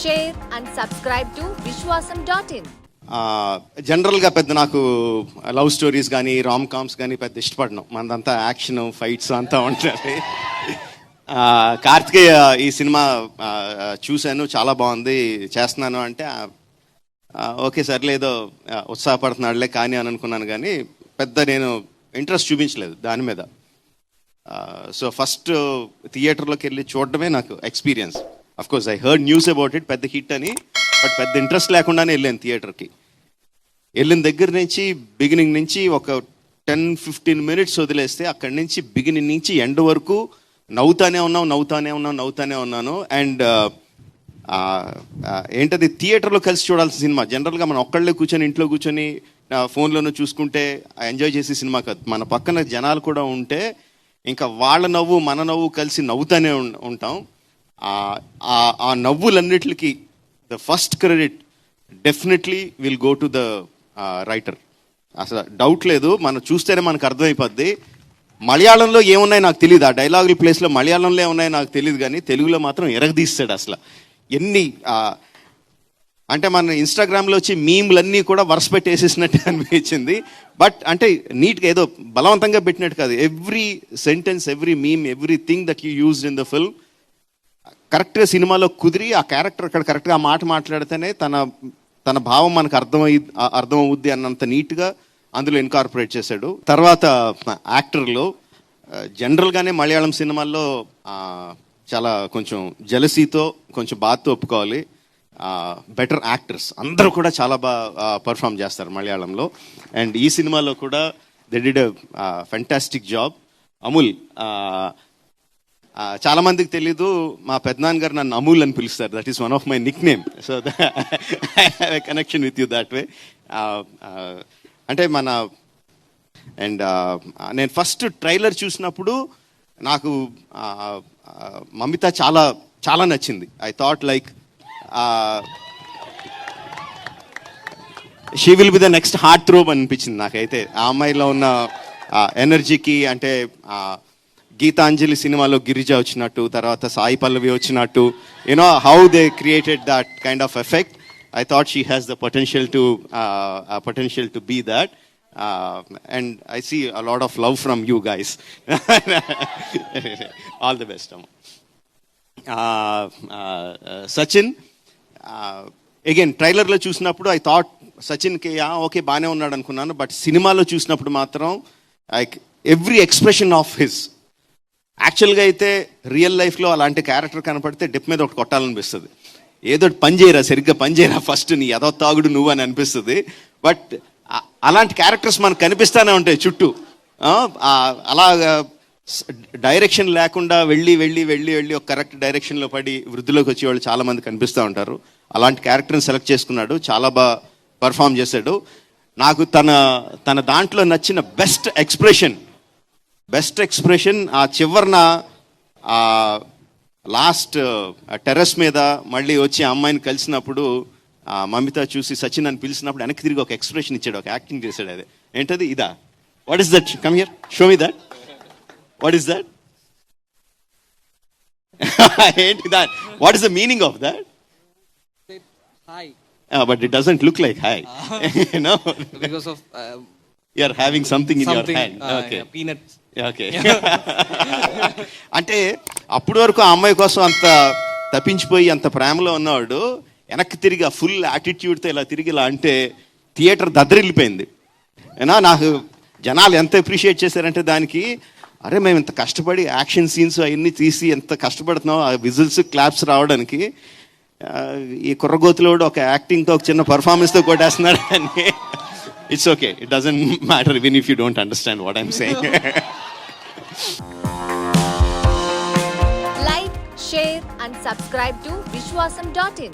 share and subscribe to Vishwasam.in. జనరల్గా పెద్ద నాకు లవ్ స్టోరీస్ కానీ రామ్ కామ్స్ కానీ పెద్ద ఇష్టపడను. మనదంతా యాక్షన్ ఫైట్స్ అంతా ఉంటుంది. కార్తికేయ ఈ సినిమా చూశాను, చాలా బాగుంది, చేస్తున్నాను అంటే ఓకే సర్లే ఏదో ఉత్సాహపడుతున్నాడులే కానీ అని అనుకున్నాను, కానీ పెద్ద నేను ఇంట్రెస్ట్ చూపించలేదు దాని మీద. సో ఫస్ట్ థియేటర్లోకి వెళ్ళి చూడడమే నాకు experience. Of course I heard news about it, పెద్ద హిట్ అని, బట్ పెద్ద ఇంట్రెస్ట్ లేకుండానే వెళ్ళాను థియేటర్కి. వెళ్ళిన దగ్గర నుంచి బిగినింగ్ నుంచి ఒక 10-15 minutes వదిలేస్తే అక్కడి నుంచి బిగినింగ్ నుంచి ఎండ్ వరకు నవ్వుతానే ఉన్నాను. అండ్ ఏంటది థియేటర్లో కలిసి చూడాల్సిన సినిమా. జనరల్గా మనం ఒక్కళ్ళే కూర్చొని ఇంట్లో కూర్చొని ఫోన్లోనూ చూసుకుంటే ఎంజాయ్ చేసే సినిమా కాదు. మన పక్కన జనాలు కూడా ఉంటే ఇంకా వాళ్ళ నవ్వు మన నవ్వు కలిసి నవ్వుతానే ఉంటాం. ఆ నవ్వులన్నిటికీ the first credit definitely will go to the writer. అసలు డౌట్ లేదు, మనం చూస్తేనే మనకు అర్థమైపోద్ది. మలయాళంలో ఏమున్నాయి నాకు తెలియదు, ఆ డైలాగుల ప్లేస్లో మలయాళంలో ఏమున్నాయో నాకు తెలియదు, కానీ తెలుగులో మాత్రం ఎరగదీస్తాడు. అసలు ఎన్ని అంటే మన ఇన్స్టాగ్రామ్లో వచ్చి మీమ్లన్నీ కూడా వరుస పెట్టేసేసినట్టు అనిపించింది. బట్ అంటే నీట్గా ఏదో బలవంతంగా పెట్టినట్టు కాదు. Every sentence, every meme, everything that you used in the film కరెక్ట్గా సినిమాలో కుదిరి ఆ క్యారెక్టర్ అక్కడ కరెక్ట్గా ఆ మాట మాట్లాడితేనే తన భావం మనకు అర్థమవుద్ది అన్నంత నీట్గా అందులో ఇన్కార్పొరేట్ చేశాడు. తర్వాత యాక్టర్లో జనరల్గానే మలయాళం సినిమాల్లో చాలా కొంచెం జెలసీతో కొంచెం బాధతో ఒప్పుకోవాలి, బెటర్ యాక్టర్స్ అందరూ కూడా చాలా బాగా పర్ఫామ్ చేస్తారు మలయాళంలో. అండ్ ఈ సినిమాలో కూడా they did a fantastic job. Amul, చాలా మందికి తెలీదు, మా పెద్దనాన్న గారు నన్ను అమూల్ అని పిలుస్తారు. That is one of my Nick name. So I have a connection with you that way. అంటే అండ్ నేను ఫస్ట్ ట్రైలర్ చూసినప్పుడు నాకు మమిత చాలా చాలా నచ్చింది. I thought like she will be the next heart throb అనిపించింది నాకైతే. ఆ అమ్మాయిలో ఉన్న ఎనర్జీకి, అంటే గీతాంజలి సినిమాలో గిరిజ వచ్చినట్టు, తర్వాత సాయి పల్లవి వచ్చినట్టు, you know how they created that kind of effect. I thought she has the potential to be that. And I see a lot of love from you guys. All the best. Sachin, again ట్రైలర్లో చూసినప్పుడు I thought సచిన్కి okay బాగానే ఉన్నాడు అనుకున్నాను, but సినిమాలో చూసినప్పుడు మాత్రం like every expression of his, యాక్చువల్గా అయితే రియల్ లైఫ్లో అలాంటి క్యారెక్టర్ కనపడితే డిప్ మీద ఒకటి కొట్టాలనిపిస్తుంది. ఏదో సరిగ్గా పని చేయరా ఫస్ట్, నీ ఏదో తాగుడు నువ్వు అని అనిపిస్తుంది. బట్ అలాంటి క్యారెక్టర్స్ మనకు కనిపిస్తూనే ఉంటాయి చుట్టూ. అలాగా డైరెక్షన్ లేకుండా వెళ్ళి ఒక కరెక్ట్ డైరెక్షన్లో పడి వృద్ధిలోకి వచ్చే వాళ్ళు చాలామంది కనిపిస్తూ ఉంటారు. అలాంటి క్యారెక్టర్ని సెలెక్ట్ చేసుకున్నాడు, చాలా బాగా పర్ఫామ్ చేశాడు. నాకు తన దాంట్లో నచ్చిన బెస్ట్ ఎక్స్ప్రెషన్ ఆ చివరిన లాస్ట్ టెర్రస్ మీద మళ్ళీ వచ్చి అమ్మాయిని కలిసినప్పుడు మమిత చూసి సచిన్ అని పిలిచినప్పుడు వెనక్కి తిరిగి ఒక ఎక్స్ప్రెషన్ ఇచ్చాడు, ఒక యాక్టింగ్ చేశాడు. అదే ఏంటది, ఇదా? What is that? Come here, show me that. What is that? ఏంటి that? What is the meaning of that? Hi. But it doesn't look like hi. No, Because of you are having something in your hand. Okay. yeah, peanuts. Okay. అంటే అప్పటి వరకు ఆ అమ్మాయి కోసం అంత తప్పించిపోయి అంత ప్రేమలో ఉన్నవాడు వెనక్కి తిరిగి ఆ ఫుల్ యాటిట్యూడ్తో ఇలా తిరిగి ఇలా అంటే థియేటర్ దద్దరిల్లిపోయింది. ఏనా నాకు జనాలు ఎంత అప్రిషియేట్ చేశారంటే దానికి, అరే మేము ఇంత కష్టపడి యాక్షన్ సీన్స్ అవన్నీ తీసి ఎంత కష్టపడుతున్నాం ఆ విజిల్స్ క్లాప్స్ రావడానికి, ఈ కుర్రగోతులోడు ఒక యాక్టింగ్తో ఒక చిన్న పర్ఫార్మెన్స్తో కొట్టేస్తున్నాడు అని. It's okay. It doesn't matter even if you don't understand what I'm saying. Like, share and subscribe to Vishwasam.in.